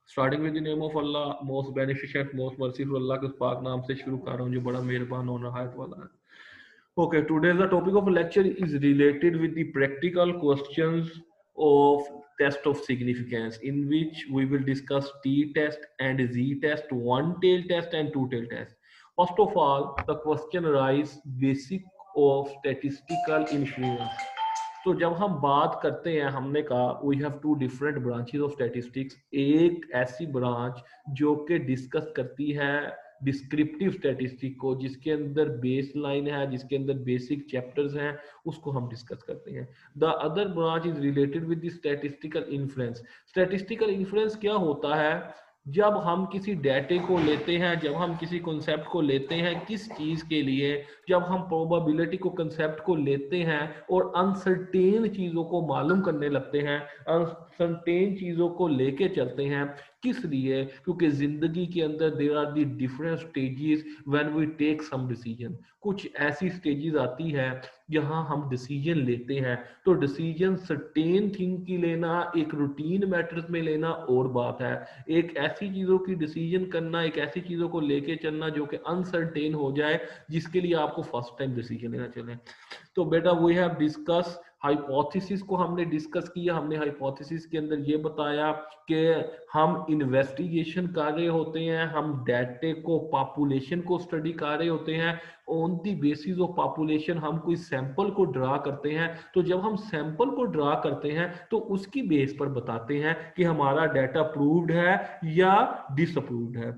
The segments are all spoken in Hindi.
Starting with the name of Allah, most beneficent most merciful. अल्लाह के उस पाक नाम से शुरू कर रहा हूँ जो बड़ा मेहरबान और नहायत वाला है। Okay, today's the topic of lecture is related with the practical questions of test of significance, in which we will discuss t-test and z-test, one-tail test and two-tail test. First of all, the question arises basic of statistical inference. तो जब हम बात करते हैं, हमने कहा we have two different branches of statistics. एक ऐसी ब्रांच जो कि डिस्कस करती है डिस्क्रिप्टिव स्टैटिस्टिक को, जिसके अंदर बेस लाइन है, जिसके अंदर बेसिक चैप्टर्स हैं, उसको हम डिस्कस करते हैं। The other branch is related with the statistical influence. Statistical influence क्या होता है? जब हम किसी डेटे को लेते हैं, जब हम किसी कॉन्सेप्ट को लेते हैं, किस चीज के लिए? जब हम प्रोबेबिलिटी को कंसेप्ट को लेते हैं और अनसर्टेन चीजों को मालूम करने लगते हैं, अनसर्टेन चीजों को लेके चलते हैं। किस लिए? क्योंकि जिंदगी के अंदर there are the different stages when we take some decision. कुछ ऐसी स्टेजेस आती है जहां हम डिसीजन लेते हैं। तो डिसीजन सर्टेन थिंग की लेना, एक रूटीन मैटर्स में लेना और बात है। एक ऐसी चीजों की डिसीजन करना, एक ऐसी चीजों को लेके चलना जो कि अनसर्टेन हो जाए, जिसके लिए आपको फर्स्ट टाइम डिसीजन लेना चले। तो बेटा वी हैव डिस्कस हाइपोथेसिस को हमने डिस्कस किया। हमने हाइपोथेसिस के अंदर ये बताया कि हम इन्वेस्टिगेशन कर रहे होते हैं, हम डेटे को, पॉपुलेशन को स्टडी कर रहे होते हैं। On the basis of population हम कोई सैंपल को ड्रा करते हैं। तो जब हम सैंपल को ड्रा करते हैं तो उसकी बेस पर बताते हैं कि हमारा डाटा प्रूव्ड है या डिसअप्रूव्ड है।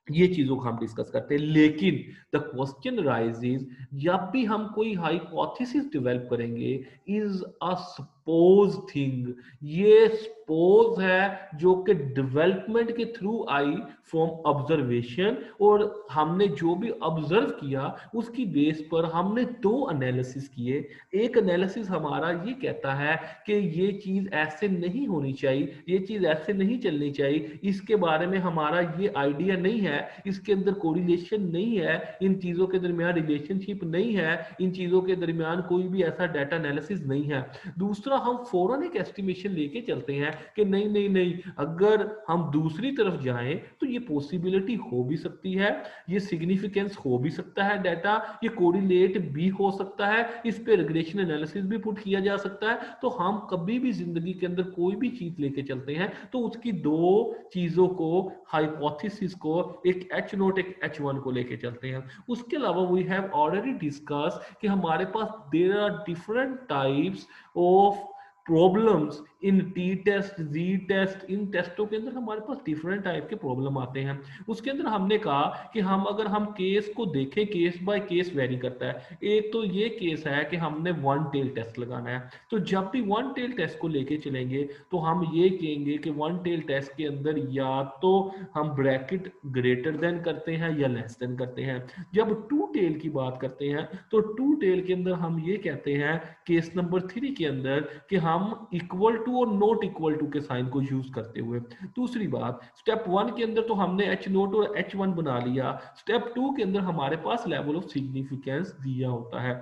ये चीजों को हम डिस्कस करते हैं। लेकिन द क्वेश्चन राइजेस, जब भी हम कोई हाइपोथेसिस डेवलप करेंगे, इज अ सपोज थिंग। ये सपोज है जो कि डेवलपमेंट के थ्रू आई फ्रॉम ऑब्जर्वेशन, और हमने जो भी ऑब्जर्व किया उसकी बेस पर हमने दो एनालिसिस किए। एक एनालिसिस हमारा ये कहता है कि ये चीज ऐसे नहीं होनी चाहिए, ये चीज ऐसे नहीं चलनी चाहिए, इसके बारे में हमारा ये आइडिया नहीं है, इसके अंदर कोरिलेशन नहीं है, इन चीजों के दरमियान रिलेशनशिप नहीं है, इन चीजों के दरमियान कोई भी ऐसा डाटा एनालिसिस नहीं है। दूसरा, हम फौरन एक एस्टिमेशन लेके चलते हैं कि नहीं नहीं नहीं, अगर हम दूसरी तरफ जाएं तो ये पॉसिबिलिटी हो भी सकती है, ये सिग्निफिकेंस हो भी सकता है डाटा, ये कोरिलेट भी हो सकता है, इस पे रिग्रेशन एनालिसिस भी पुट किया जा सकता है। तो हम कभी भी जिंदगी के अंदर कोई भी चीज लेके चलते हैं तो उसकी दो चीजों को, हाइपोथेसिस को, एक एच नोट एक एच वन को लेके चलते हैं। उसके अलावा वी हैव ऑलरेडी डिस्कस कि हमारे पास there are different types of problems in T test, G test. इन टेस्टों के अंदर हमारे पास डिफरेंट टाइप के प्रॉब्लम आते हैं। उसके अंदर हमने कहा कि हम अगर हम केस को देखें, केस बाय केस वेरी करता है। एक तो ये केस है कि हमने वन टेल टेस्ट लगाना है। तो जब भी वन टेल टेस्ट को लेके चलेंगे तो हम ये कहेंगे कि वन टेल टेस्ट के अंदर या तो हम ब्रैकेट ग्रेटर देन करते हैं या लेस देन करते हैं। जब टू टेल की बात करते हैं तो टू टेल के अंदर हम ये कहते हैं केस नंबर 3 के अंदर कि हम इक्वल टू और नॉट इक्वल टू के साइन को यूज करते हुए। दूसरी बात, स्टेप 1 के अंदर तो हमने एच नोट और एच वन बना लिया। स्टेप 2 के अंदर हमारे पास लेवल ऑफ सिग्निफिकेंस दिया होता है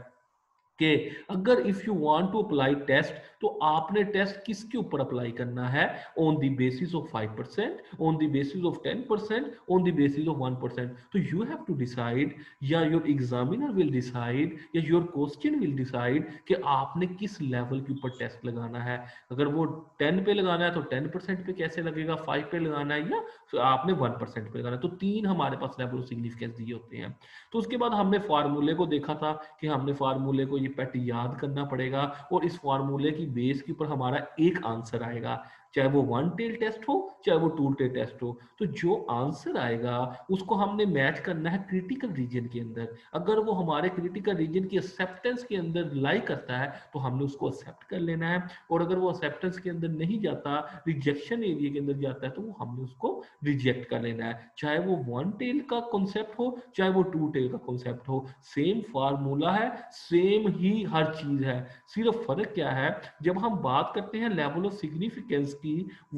कि अगर if you want to apply test तो आपने टेस्ट किसके ऊपर अप्लाई करना है? On the basis of 5%, on the basis of 10%, on the basis of 1%। तो यू हैव टू डिसाइड, या योर एग्जामिनर विल डिसाइड, या योर क्वेश्चन विल डिसाइड कि आपने किस लेवल के ऊपर टेस्ट लगाना है। अगर वो 10 पे लगाना है तो 10% पे कैसे लगेगा, 5 पे लगाना है, या तो आपने 1% पे लगाना है। तो 3 हमारे पास लेवल ऑफ सिग्निफिकेंस दिए होते हैं। तो उसके बाद हमने फार्मूले को देखा था कि हमने फार्मूले को ये पेट याद करना पड़ेगा, और इस फार्मूले की बेस के ऊपर हमारा एक आंसर आएगा, चाहे वो वन टेल टेस्ट हो चाहे वो टू टेल टेस्ट हो। तो जो आंसर आएगा उसको हमने मैच करना है क्रिटिकल रीजन के अंदर। अगर वो हमारे क्रिटिकल रीजन की एक्सेप्टेंस के अंदर लाई करता है तो हमने उसको एक्सेप्ट कर लेना है, और अगर वो एक्सेप्टेंस के अंदर नहीं जाता, रिजेक्शन एरिया के अंदर जाता है, तो वो हमने उसको रिजेक्ट कर लेना है। चाहे वो वन टेल का कॉन्सेप्ट हो चाहे वो टू टेल का कॉन्सेप्ट हो, सेम फार्मूला है, सेम ही हर चीज है। सिर्फ फर्क क्या है, जब हम बात करते हैं लेवल ऑफ सिग्निफिकेंस की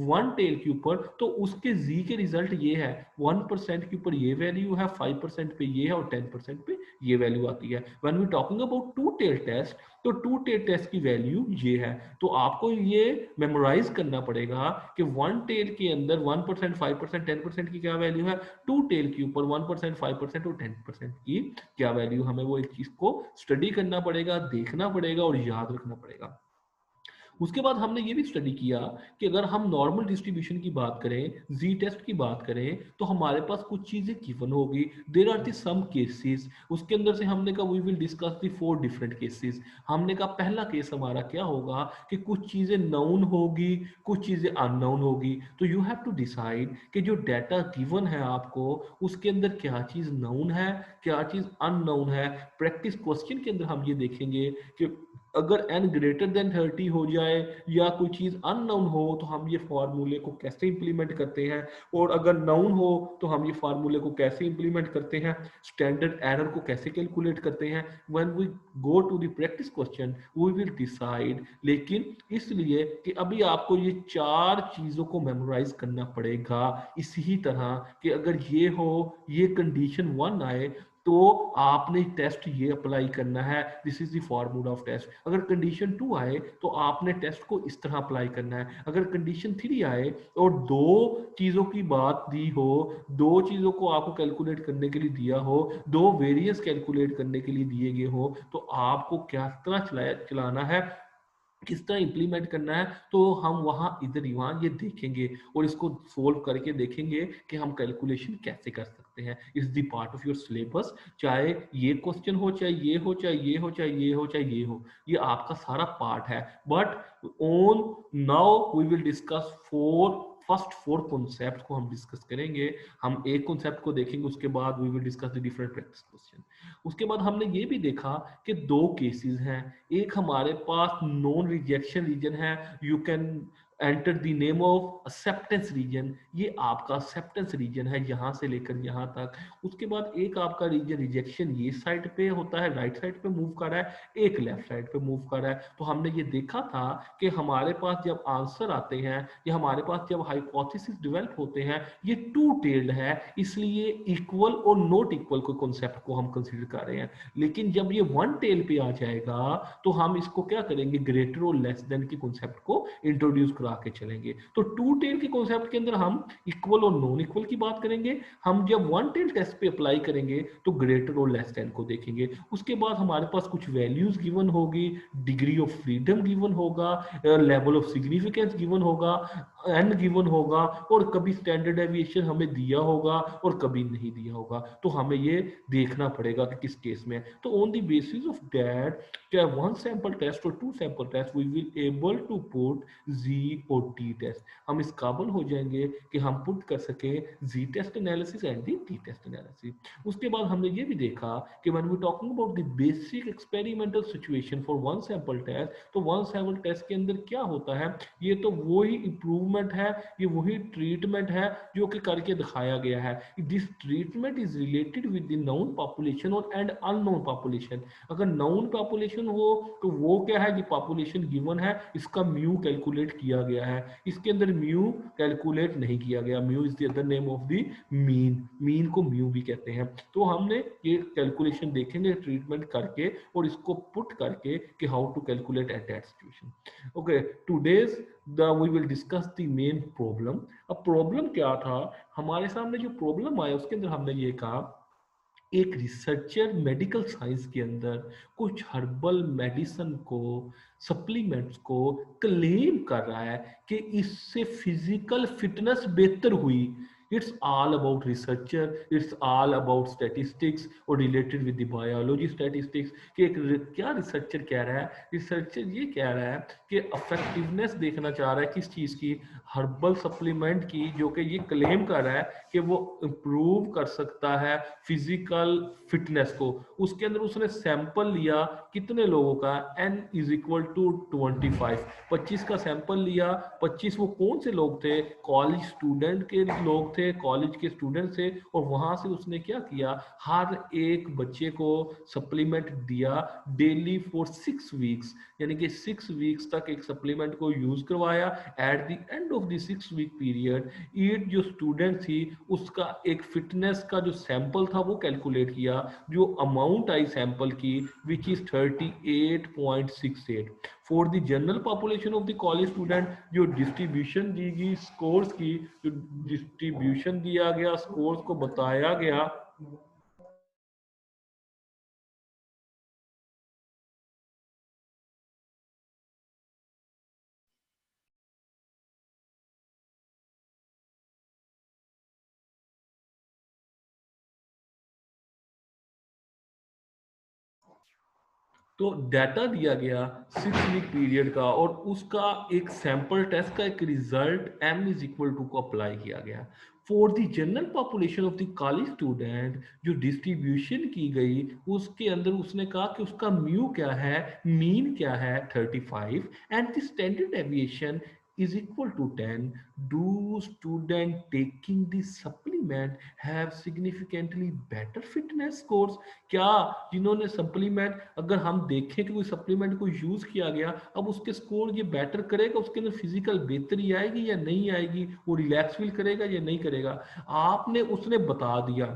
1 टेल के ऊपर, तो उसके जी के रिजल्ट ये है 1% के ऊपर ये वैल्यू है, 5% पे ये है और 10% पे ये वैल्यू आती है। When we talking about 2 tail test, तो 2 टेल टेस्ट की वैल्यू ये है। तो आपको ये मेमोराइज करना पड़ेगा कि 1 टेल के अंदर 1%, 5%, 10% की क्या वैल्यू है, 2 टेल के ऊपर 1%, 5% और 10% की क्या वैल्यू। हमें वो एक चीज को स्टडी करना पड़ेगा, देखना पड़ेगा और याद रखना पड़ेगा। उसके बाद हमने ये भी स्टडी किया कि अगर हम नॉर्मल डिस्ट्रीब्यूशन की बात करें, जी टेस्ट की बात करें, तो हमारे पास कुछ चीजें गिवन होगी। There are the some cases, उसके अंदर से हमने कहा we will discuss the 4 different cases. हमने कहा पहला केस हमारा क्या होगा कि कुछ चीजें नाउन होगी, कुछ चीजें अननाउन होगी। तो यू हैव टू डिसाइड कि जो डाटा गिवन है आपको, उसके अंदर क्या चीज नाउन है, क्या चीज अननाउन है। प्रैक्टिस क्वेश्चन के अंदर हम ये देखेंगे कि अगर n ग्रेटर देन 30 हो जाए या कोई चीज अननाउन हो, तो हम ये फार्मूले को कैसे इंप्लीमेंट करते हैं, और अगर नाउन हो तो हम ये फार्मूले को कैसे इंप्लीमेंट करते हैं, स्टैंडर्ड एरर को कैसे कैलकुलेट करते हैं। When we go to the practice question we will decide. लेकिन इसलिए कि अभी आपको ये 4 चीजों को मेमोराइज करना पड़ेगा इसी तरह कि अगर ये हो, ये कंडीशन 1 आए, तो आपने टेस्ट ये अप्लाई करना है, this is the formula of test. अगर कंडीशन 2 आए तो आपने टेस्ट को इस तरह अप्लाई करना है। अगर कंडीशन 3 आए और 2 चीजों की बात दी हो, 2 चीजों को आपको कैलकुलेट करने के लिए दिया हो, 2 वेरिएंस कैलकुलेट करने के लिए दिए गए हो, तो आपको क्या तरह चलाना है, किस तरह इंप्लीमेंट करना है, तो हम वहां इधर वहां ये देखेंगे और इसको सोल्व करके देखेंगे कि हम कैलकुलेशन कैसे कर सकते हैं। Is the part of your syllabus, चाहे ये क्वेश्चन हो, चाहे ये हो, चाहे ये हो, चाहे ये हो, चाहे ये हो, ये आपका सारा पार्ट है। But on now we will discuss first 4 concept को हम डिस्कस करेंगे। हम एक कॉन्सेप्ट को देखेंगे, उसके बाद we will discuss the different practice question. उसके बाद हमने ये भी देखा कि 2 केसेस हैं। एक हमारे पास नॉन रिजेक्शन रीजन है, you can enter the name of acceptance region, ये आपका एक्सेप्टेंस रीजन है यहां से लेकर यहां तक। उसके बाद एक आपका रीजन रिजेक्शन ये साइड पे होता है, राइट साइड पे मूव कर रहा है, एक लेफ्ट साइड पे मूव कर रहा है। तो हमने ये देखा था कि हमारे पास जब आंसर आते हैं या हमारे पास जब हाइपोथेसिस डेवलप होते हैं, ये 2 टेल्ड है, इसलिए इक्वल और नॉट इक्वल को कॉन्सेप्ट को हम कंसीडर कर रहे हैं। लेकिन जब ये 1 टेल पे आ जाएगा तो हम इसको क्या करेंगे, ग्रेटर और लेस देन के कॉन्सेप्ट को इंट्रोड्यूस करा के चलेंगे। तो 2 टेल के कॉन्सेप्ट के अंदर हम इक्वल और नॉन इक्वल की बात करेंगे। हम जब 1 टेल टेस्ट पे अप्लाई करेंगे तो ग्रेटर और लेस देन को देखेंगे। उसके बाद हमारे पास कुछ वैल्यूज गिवन होगी, डिग्री ऑफ फ्रीडम गिवन होगा, लेवल ऑफ सिग्निफिकेंस गिवन होगा, एन गिवन होगा, और कभी स्टैंडर्ड डेविएशन हमें दिया होगा और कभी नहीं दिया होगा। तो हमें ये देखना पड़ेगा कि किस केस में। तो on the basis of that, क्या 1 सैंपल टेस्ट और 2 sample test, we will able to put G और टी टेस्ट। हम इस काबिल हो जाएंगे कि हम पुट कर सके G test analysis and the T test analysis. उसके बाद हमने ये भी देखा कि when we talking about the basic experimental situation for 1 sample test, तो 1 सैंपल टेस्ट के अंदर क्या होता है, ये तो वही इंप्रूवमेंट है, ये वही ट्रीटमेंट है जो कि करके दिखाया गया है। This treatment is related with the noun population और एंड अननोन पॉपुलेशन। अगर नाउन पॉपुलेशन हो तो वो क्या है, ये पॉपुलेशन गिवन है, इसका म्यू कैलकुलेट किया गया है। इसके अंदर म्यू कैलकुलेट नहीं किया गया, mu is the other name of the mean, mean को म्यू भी कहते हैं। तो हमने ये कैलकुलेशन देखेंगे ट्रीटमेंट करके और इसको पुट करके कि how to calculate at that situation. Okay, today's we will discuss the main problem। अब प्रॉब्लम क्या था, हमारे सामने जो प्रॉब्लम आया उसके अंदर हमने ये कहा, एक रिसर्चर मेडिकल साइंस के अंदर कुछ हर्बल मेडिसिन को, सप्लीमेंट्स को क्लेम कर रहा है कि इससे फिजिकल फिटनेस बेहतर हुई। It's all about researcher, it's all about statistics और related with the biology statistics. कि क्या रिसर्चर कह रहा है, रिसर्चर ये कह रहा है कि इफेक्टिवनेस देखना चाह रहा है किस चीज की, हर्बल सप्लीमेंट की, जो कि ये क्लेम कर रहा है कि वो इंप्रूव कर सकता है फिजिकल फिटनेस को। उसके अंदर उसने सैंपल लिया कितने लोगों का, n इज इक्वल टू 25 का सैंपल लिया। 25 वो कौन से लोग थे, कॉलेज स्टूडेंट के लोग थे थे, कॉलेज के स्टूडेंट थे, और वहां से उसने क्या किया, हर एक बच्चे को सप्लीमेंट दिया डेली फॉर 6 वीक्स, यानी कि 6 वीक्स तक एक सप्लीमेंट को यूज करवाया। At the end of the 6 week period it जो स्टूडेंट थी उसका एक फिटनेस का जो सैंपल था वो कैलकुलेट किया, जो अमाउंट आई सैंपल की which is 38.68 for the general population of the college student. जो डिस्ट्रीब्यूशन दी गई स्कोर्स की, जो डिस्ट्रीब्यूशन दिया गया, स्कोर्स को बताया गया, तो डाटा दिया गया 6 वीक पीरियड का, और उसका एक सैंपल टेस्ट का एक result m is equal to को अप्लाई किया गया for the general population of the college student. जो डिस्ट्रीब्यूशन की गई उसके अंदर उसने कहा कि उसका म्यू क्या है, मीन क्या है 35, and the standard deviation is equal to 10. Do student taking the supplement have significantly better fitness scores? क्या जिन्होंने सप्लीमेंट, अगर हम देखें कि कोई सप्लीमेंट को यूज किया गया, अब उसके स्कोर ये बेटर करेगा, उसके अंदर फिजिकल बेहतरी आएगी या नहीं आएगी, वो रिलैक्स फील करेगा या नहीं करेगा? आपने उसने बता दिया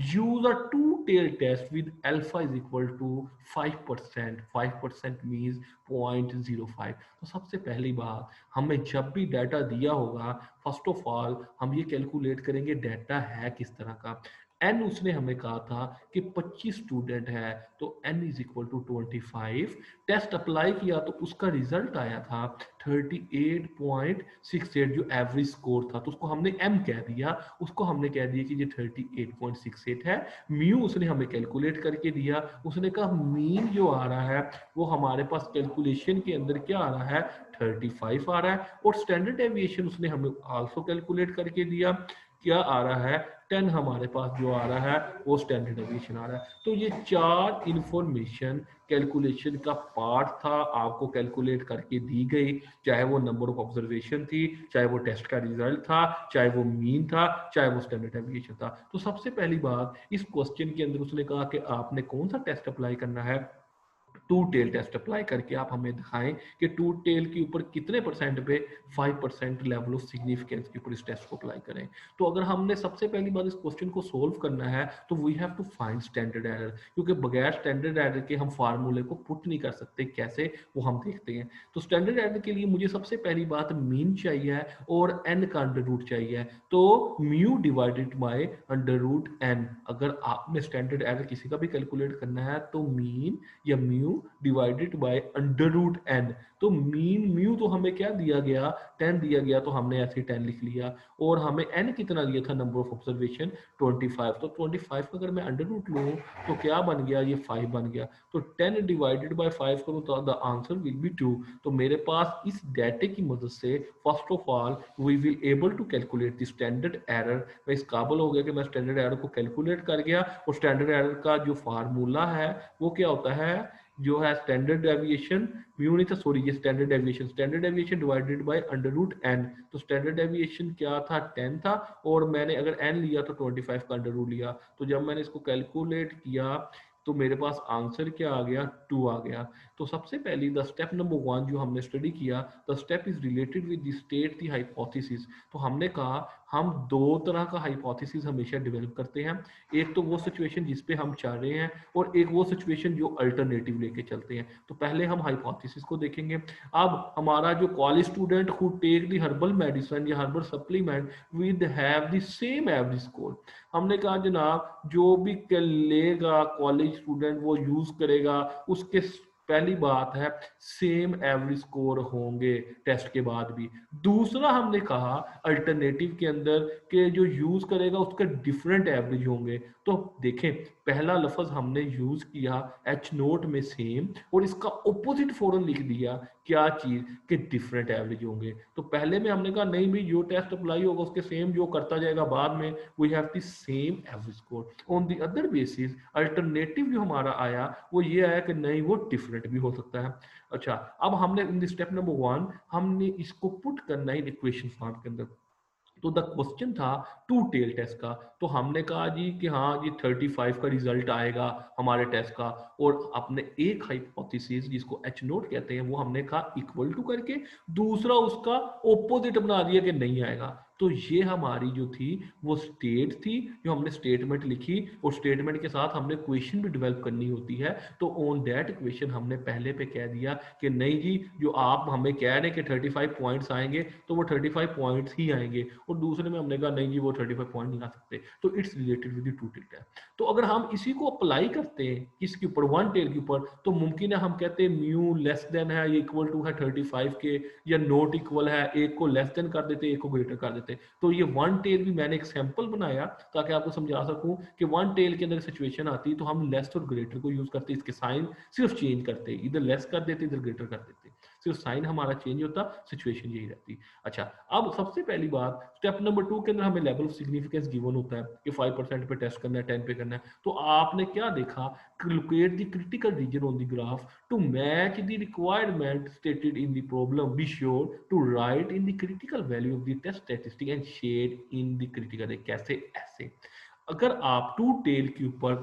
use a two-tail test with alpha is equal to 5%, 5% means 0.05। तो सबसे पहली बात, हमें जब भी डाटा दिया होगा, फर्स्ट ऑफ ऑल हम ये कैलकुलेट करेंगे डाटा है किस तरह का। एन उसने हमें कहा था कि 25 स्टूडेंट है, तो n is equal to 25। Test apply किया तो उसका रिजल्ट आया था 38.68, जो एवरेज स्कोर था, तो उसको हमने एम कह दिया, उसको हमने कह दिया कि ये 38.68 है। म्यू उसने हमें कैलकुलेट करके दिया, उसने कहा मीन जो आ रहा है वो हमारे पास कैलकुलेशन के अंदर क्या आ रहा है, 35 आ रहा है, और स्टैंडर्ड डेविएशन उसने हमें आल्सो कैलकुलेट करके दिया, क्या आ रहा है, 10 हमारे पास जो आ रहा है वो स्टैंडर्ड डेविएशन आ रहा है। तो ये चार इंफॉर्मेशन कैलकुलेशन का पार्ट था, आपको कैलकुलेट करके दी गई, चाहे वो नंबर ऑफ ऑब्जर्वेशन थी, चाहे वो टेस्ट का रिजल्ट था, चाहे वो मीन था, चाहे वो स्टैंडर्ड डेविएशन था। तो सबसे पहली बात, इस क्वेश्चन के अंदर उसने कहा कि आपने कौन सा टेस्ट अप्लाई करना है, टू टेल टेस्ट अप्लाई करके आप हमें दिखाएं कि टू टेल के ऊपर कितने परसेंट पे 5% लेवल ऑफ सिग्निफिकेंस के ऊपर इस टेस्ट को अप्लाई करें। तो अगर हमने सबसे पहली बार इस क्वेश्चन को सोल्व करना है तो we have to find standard error, क्योंकि बगैर स्टैंडर्ड एरर के हम फार्मूले को पुट नहीं कर सकते, कैसे वो हम देखते हैं। तो स्टैंडर्ड एरर के लिए मुझे सबसे पहली बात मीन चाहिए और एन का अंडर रूट चाहिए, तो mu divided by under root n. अगर आपने स्टैंडर्ड एरर किसी का भी कैलकुलेट करना है तो मीन या mu divided by under root n. तो मीन म्यू तो हमें क्या दिया गया, 10 दिया गया, तो हमने ऐसे 10 लिख लिया, और हमें एन कितना दिया था, नंबर ऑफ ऑब्जर्वेशन 25। तो 25 का अगर मैं अंडर रूट लूँ तो क्या बन गया, ये 5 बन गया। तो 10 डिवाइडेड बाय 5 करूँ तो द आंसर विल बी 2। तो मेरे पास इस डाटे की मदद से first of all we will able to calculate the standard error. मैं इस काबिल हो गया कि मैं स्टैंडर्ड एरर को कैलकुलेट कर गया, और स्टैंडर्ड एरर का जो फार्मूला है वो क्या होता है, जो है स्टैंडर्ड डेविएशन, म्यू नहीं था सॉरी, ये standard deviation divided by under root n. तो स्टैंडर्ड डेविएशन क्या था, 10 था, और मैंने अगर एन लिया तो 25 का अंडर रूट लिया। तो जब मैंने इसको कैलकुलेट किया तो मेरे पास आंसर क्या आ गया, 2 आ गया। तो सबसे पहली द स्टेप नंबर 1 जो हमने स्टडी किया, the step is related with the state the hypothesis. तो हमने कहा हम दो तरह का हाइपोथेसिस हमेशा डेवलप करते हैं, एक तो वो सिचुएशन जिस पे हम चाह रहे हैं, और एक वो सिचुएशन जो अल्टरनेटिव लेके चलते हैं। तो पहले हम हाइपोथेसिस को देखेंगे। अब हमारा जो college student who take the herbal medicine या herbal supplement with have the same average score, हमने कहा जनाब जो भी लेगा कॉलेज स्टूडेंट वो यूज करेगा, उसके पहली बात है सेम एवरेज स्कोर होंगे टेस्ट के बाद भी। दूसरा हमने कहा अल्टरनेटिव के अंदर के जो यूज करेगा उसका डिफरेंट एवरेज होंगे। तो देखें पहला लफ्ज हमने यूज किया एच नोट में सेम, और इसका ऑपोजिट फौरन लिख दिया क्या चीज के डिफरेंट एवरेज होंगे। तो पहले में हमने कहा नहीं भाई जो टेस्ट अप्लाई होगा उसके सेम जो करता जाएगा बाद में, we have the same average score. On the other basis alternative जो हमारा आया वो ये आया कि नहीं वो डिफरेंट भी हो सकता है। अच्छा, अब हमने इन स्टेप नंबर 1 हमने इसको पुट करना है इक्वेशन फॉर्म के अंदर। तो द क्वेश्चन था टू टेल टेस्ट का। तो हमने कहा जी कि हाँ जी 35 का रिजल्ट आएगा हमारे टेस्ट का, और अपने एक हाइपोथेसिस जिसको एच नोट कहते हैं वो हमने कहा इक्वल टू करके दूसरा उसका ओपोजिट बना दिया कि नहीं आएगा। तो ये हमारी जो थी वो स्टेट थी, जो हमने स्टेटमेंट लिखी, और स्टेटमेंट के साथ हमने क्वेश्चन भी डेवलप करनी होती है। तो ऑन दैट क्वेश्चन हमने पहले पे कह दिया कि नहीं जी जो आप हमें कह रहे हैं कि 35 पॉइंट्स आएंगे तो वो 35 पॉइंट्स ही आएंगे, और दूसरे में हमने कहा नहीं जी वो 35 पॉइंट नहीं आ सकते। तो it's related with the two tail test. तो अगर हम इसी को अप्लाई करते हैं किसके ऊपर, वन टेल के ऊपर, तो मुमकिन है हम कहते हैं म्यू लेस देन है या इक्वल टू है 35 के, या नॉट इक्वल है, एक को लेस देन कर देते एक को ग्रेटर कर देते। तो ये वन टेल भी मैंने एक सैंपल बनाया ताकि आपको समझा सकूं कि वन टेल के अंदर सिचुएशन आती तो हम लेस और ग्रेटर को यूज करते, इसके साइन सिर्फ चेंज करते, इधर लेस कर देते इधर ग्रेटर कर देते, सिर्फ साइन हमारा चेंज होता, सिचुएशन यही रहती। अच्छा, अब सबसे पहली बात स्टेप नंबर 2 के अंदर हमें लेवल ऑफ सिग्निफिकेंस गिवन होता है कि 5% पे टेस्ट करना है, 10 पे करना है। तो आपने क्या देखा, locate the critical region on the graph to match the requirement stated in the problem, be sure to write in the critical value of the test statistic and shade in the critical. कैसे? ऐसे अगर आप टू टेल के ऊपर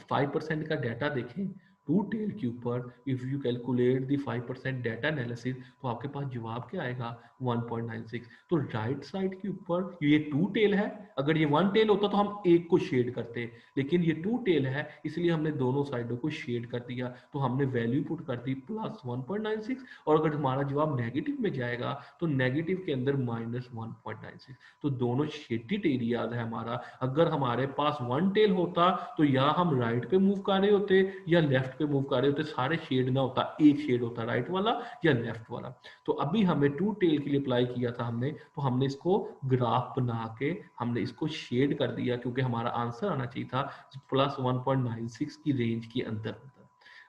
5% का डाटा देखें, टू टेल के ऊपर if you calculate the 5% data analysis, तो आपके पास जवाब क्या आएगा 1.96। तो राइट साइड के ऊपर ये टू टेल है, अगर ये वन टेल होता तो हम एक को शेड करते, लेकिन ये टू टेल है इसलिए हमने दोनों साइडों को शेड कर दिया। तो हमने वैल्यू पुट कर दी प्लस 1.96, और अगर हमारा जवाब नेगेटिव में जाएगा तो नेगेटिव के अंदर माइनस 1.96। तो दोनों शेडेड एरियाज है हमारा। अगर हमारे पास वन टेल होता तो या हम राइट पे मूव कर रहे होते या लेफ्ट पे मूव कर रहे होते, सारे शेड ना होता, एक शेड होता राइट वाला या लेफ्ट वाला। तो अभी हमें टू टेल के लिए अप्लाई किया था हमने, तो हमने इसको ग्राफ बना के हमने इसको शेड कर दिया, क्योंकि हमारा आंसर आना चाहिए था प्लस 1.96 की रेंज के अंदर।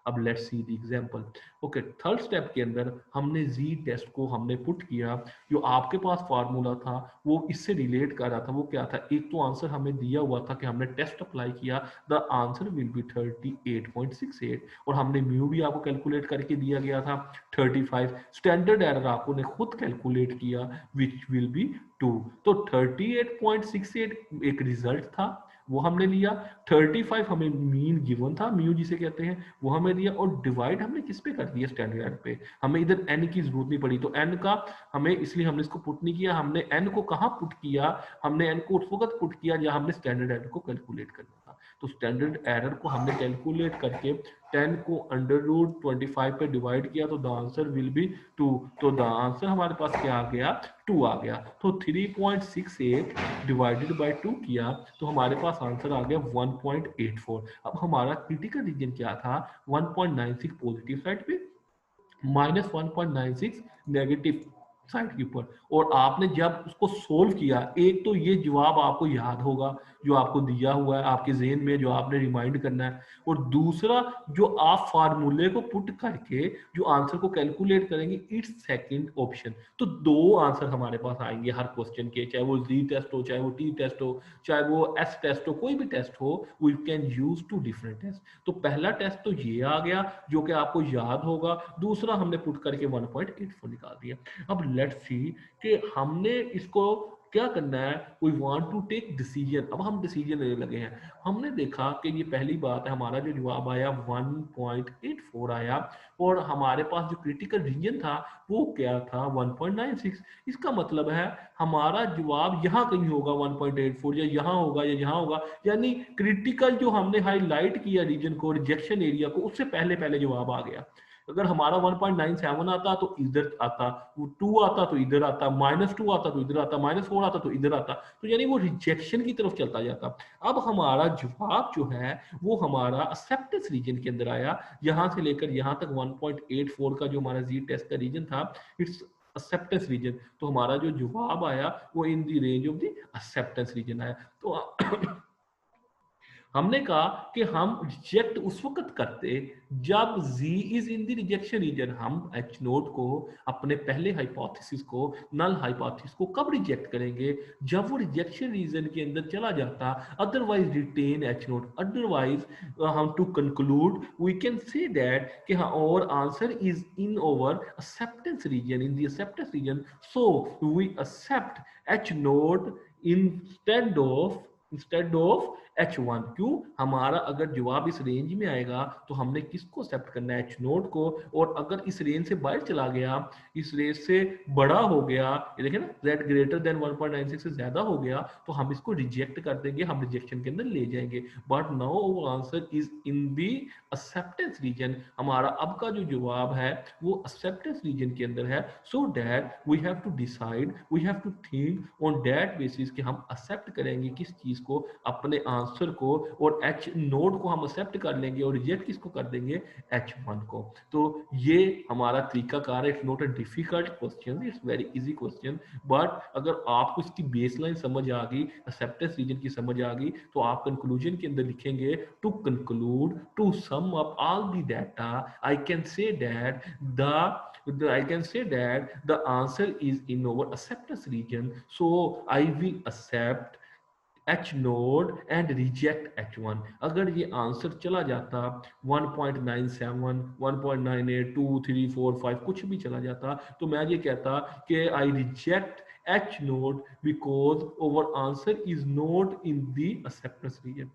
अब let's see the example. Okay, third step के अंदर हमने जी टेस्ट को हमने पुट किया। जो आपके पास फार्मूला था वो इससे रिलेट कर रहा था, वो क्या था, एक तो आंसर हमें दिया हुआ था कि हमने टेस्ट अप्लाई किया, द आंसर विल बी 38.68, और हमने म्यू भी आपको कैलकुलेट करके दिया गया था 35, स्टैंडर्ड एरर आपने खुद कैलकुलेट किया विच विल बी 2। तो 38.68 एक रिजल्ट था वो हमने लिया, 35 हमें मीन गिवन था, म्यू जिसे कहते हैं, वो हमें दिया, और डिवाइड हमने किस पे कर दिया, स्टैंडर्ड एरर पे। हमें इधर एन की जरूरत नहीं पड़ी, तो एन का हमें इसलिए हमने इसको पुट नहीं किया। हमने एन को कहाँ पुट किया, हमने एन को उस वक्त पुट किया जहां हमने स्टैंडर्ड एरर को कैलकुलेट करना था। तो स्टैंडर्ड एरर को हमने कैलकुलेट करके 10 को अंडर रूट 25 पे डिवाइड किया, तो द आंसर विल बी 2। तो द आंसर हमारे पास क्या आ गया, 2 आ गया। तो 3.68 डिवाइडेड बाय 2 किया तो हमारे पास आंसर आ गया 1.84। अब हमारा क्रिटिकल रीजन क्या था, 1.96 पॉजिटिव साइड पे, माइनस 1.96 नेगेटिव साइड के ऊपर। और आपने जब उसको सोल्व किया, एक तो ये जवाब आपको याद होगा जो आपको दिया हुआ है आपके ज़हन में, जो आपने रिमाइंड करना है, और दूसरा जो आप फार्मूले को पुट करके जो आंसर को कैलकुलेट करेंगे, इट्स सेकंड ऑप्शन। तो दो आंसर हमारे पास आएंगे हर क्वेश्चन के, चाहे वो जी टेस्ट हो, चाहे वो टी टेस्ट हो, चाहे वो एस टेस्ट हो, कोई भी टेस्ट हो, we can use two different test. तो पहला टेस्ट तो ये आ गया जो कि आपको याद होगा, दूसरा हमने पुट करके 1.84 निकाल दिया। अब लेट्स सी कि हमने इसको क्या करना है, we want to take decision. अब हम डिसीजन लेने लगे हैं। हमने देखा कि ये पहली बात है, हमारा जो जवाब आया 1.84 आया, और हमारे पास जो क्रिटिकल रीजन था वो क्या था 1.96। इसका मतलब है हमारा जवाब यहाँ कहीं होगा 1.84, या यहाँ होगा या यहाँ होगा, यानी क्रिटिकल जो हमने हाईलाइट किया रीजन को, रिजेक्शन एरिया को, उससे पहले पहले जवाब आ गया। अगर हमारा 1.97 आता तो इधर आता, वो 2 आता तो इधर आता, -2 आता तो इधर आता, -4 आता तो इधर आता, तो यानी वो रिजेक्शन की तरफ चलता जाता। अब हमारा जवाब जो है वो हमारा एक्सेप्टेंस रीजन के अंदर आया, यहां से लेकर यहां तक 1.84 का जो हमारा जी टेस्ट का रीजन था, इट्स एक्सेप्टेंस रीजन। तो हमारा जो जवाब आया वो in the range of the acceptance region आया। तो हमने कहा कि हम रिजेक्ट उस वक्त करते जब z is in the rejection region. हम h नोट को, अपने पहले हाइपोथेसिस को, नल हाइपोथेसिस को कब रिजेक्ट करेंगे? जब वो रिजेक्शन रीजन के अंदर चला जाता, otherwise retain h not. Otherwise हम to conclude we can say that कि हाँ, और answer is in over acceptance region, in the acceptance region, so we accept h not instead of H1। क्यों? हमारा अगर जवाब इस रेंज में आएगा तो हमने किसको एक्सेप्ट करना है? H नोट को। और अगर इस रेंज से बाहर चला गया, इस रेंज से बड़ा हो गया, ये देखें ना, z ग्रेटर देन 1.96 से ज्यादा हो गया, तो हम इसको रिजेक्ट कर देंगे, हम रिजेक्शन के अंदर ले जाएंगे। But now answer is in the acceptance region. हमारा अब का जो जवाब है वो एक्सेप्टेंस रीजन के अंदर है। So that we have to decide, we have to think on that basis कि हम एक्सेप्ट करेंगे किस चीज को, अपने आंसर को, और H नोड को हम एक्सेप्ट कर लेंगे और रिजेक्ट किसको कर देंगे? H1 को। तो ये हमारा तरीकाकार है। It's not a difficult question, it's very easy question. But अगर आपको इसकी बेसलाइन समझ आ गई, एक्सेप्टेंस रीजन की समझ आ गई, तो आप कंक्लूजन के अंदर लिखेंगे to conclude, to sum up all the data, I can say that I can say that the answer is in our acceptance region. So I will accept H node and reject H1। अगर ये आंसर चला जाता 1.97, 1.98, 2, 3, 4, 5 कुछ भी चला जाता, तो मैं ये कहता कि I reject H node because our answer is not in the acceptance region।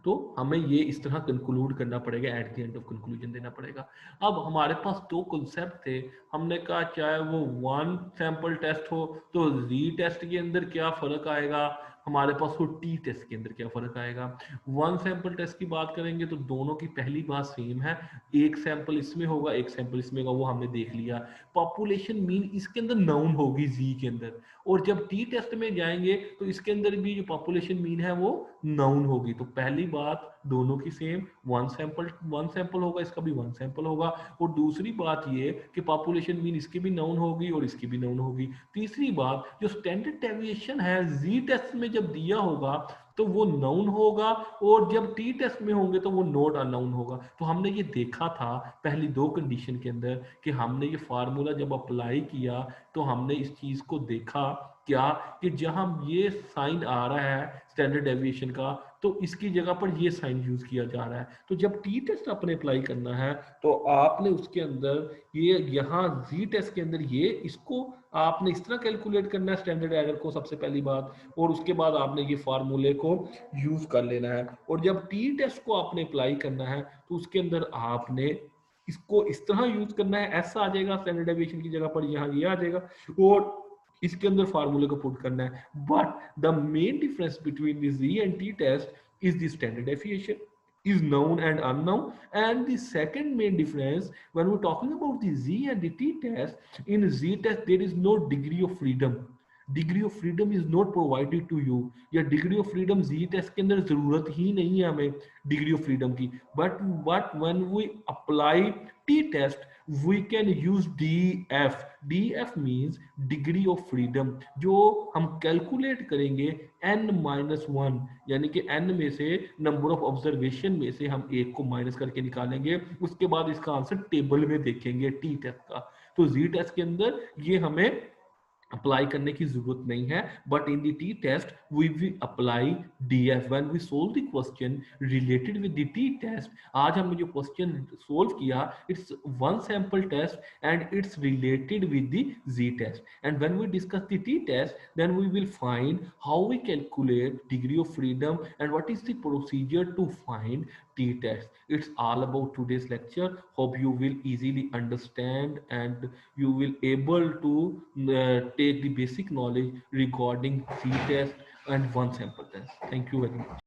तो हमें ये इस तरह कंक्लूड करना पड़ेगा, eight the end of conclusion देना पड़ेगा। अब हमारे पास दो कॉन्सेप्ट थे। हमने कहा चाहे वो वन सैंपल टेस्ट हो तो री टेस्ट के अंदर क्या फर्क आएगा, हमारे पास वो टी टेस्ट के अंदर क्या फर्क आएगा। वन सैंपल टेस्ट की बात करेंगे तो दोनों की पहली बात सेम है, एक सैंपल इसमें होगा, एक सैंपल इसमें होगा, वो हमने देख लिया। पॉपुलेशन मीन इसके अंदर नाउन होगी जी के अंदर, और जब टी टेस्ट में जाएंगे तो इसके अंदर भी जो पॉपुलेशन मीन है वो नाउन होगी। तो पहली बात दोनों की सेम, वन सैंपल होगा, इसका भी वन सैंपल होगा। और दूसरी बात ये कि पॉपुलेशन मीन इसकी भी नाउन होगी और इसकी भी नाउन होगी। तीसरी बात, जो स्टैंडर्ड डेविएशन है जी टेस्ट में जब दिया होगा तो वो नाउन होगा, और जब टी टेस्ट में होंगे तो वो नॉट अनाउन होगा। तो हमने ये देखा था पहली दो कंडीशन के अंदर कि हमने ये फार्मूला जब अप्लाई किया तो हमने इस चीज को देखा क्या, कि जहां ये साइन आ रहा है स्टैंडर्ड डेविएशन का, तो इसकी जगह पर ये साइन यूज किया जा रहा है। तो जब टी टेस्ट आपने अप्लाई करना है तो आपने उसके अंदर ये यहाँ जी टेस्ट के अंदर ये इसको आपने इस तरह कैलकुलेट करना है स्टैंडर्ड एरर को, सबसे पहली बात, और उसके बाद आपने ये फार्मूले को यूज कर लेना है। और जब टी टेस्ट को आपने अप्लाई करना है तो उसके अंदर आपने इसको इस तरह यूज करना है, ऐसा आ जाएगा स्टैंडर्ड डेविएशन की जगह पर यहाँ ये आ जाएगा, और इसके अंदर फार्मूले को पुट करना है। But the main difference between the G and T test is the standard deviation is known and unknown. And the second main difference when we're talking about the z and the t test, in z test there is no degree of freedom, degree of freedom is not provided to you, या degree of freedom G test के अंदर जरूरत ही नहीं है हमें डिग्री ऑफ फ्रीडम की। But when we apply T test we can use D F means degree of freedom, जो हम कैलकुलेट करेंगे n-1, यानी कि n में से नंबर ऑफ ऑब्जर्वेशन में से हम एक को माइनस करके निकालेंगे, उसके बाद इसका आंसर टेबल में देखेंगे टी टेस्ट का। तो जी टेस्ट के अंदर ये हमें अप्लाई करने की जरूरत नहीं है, but in the T test we will apply DF when we solve the question related with the T test. आज हमने जो क्वेश्चन सोल्व किया it's one sample test and it's related with the G test, and when we discuss the T test then we will find how we calculate degree of freedom and what is the procedure to find t-test. It's all about today's lecture. Hope you will easily understand and you will able to take the basic knowledge regarding t-test and one sample test. Thank you very much.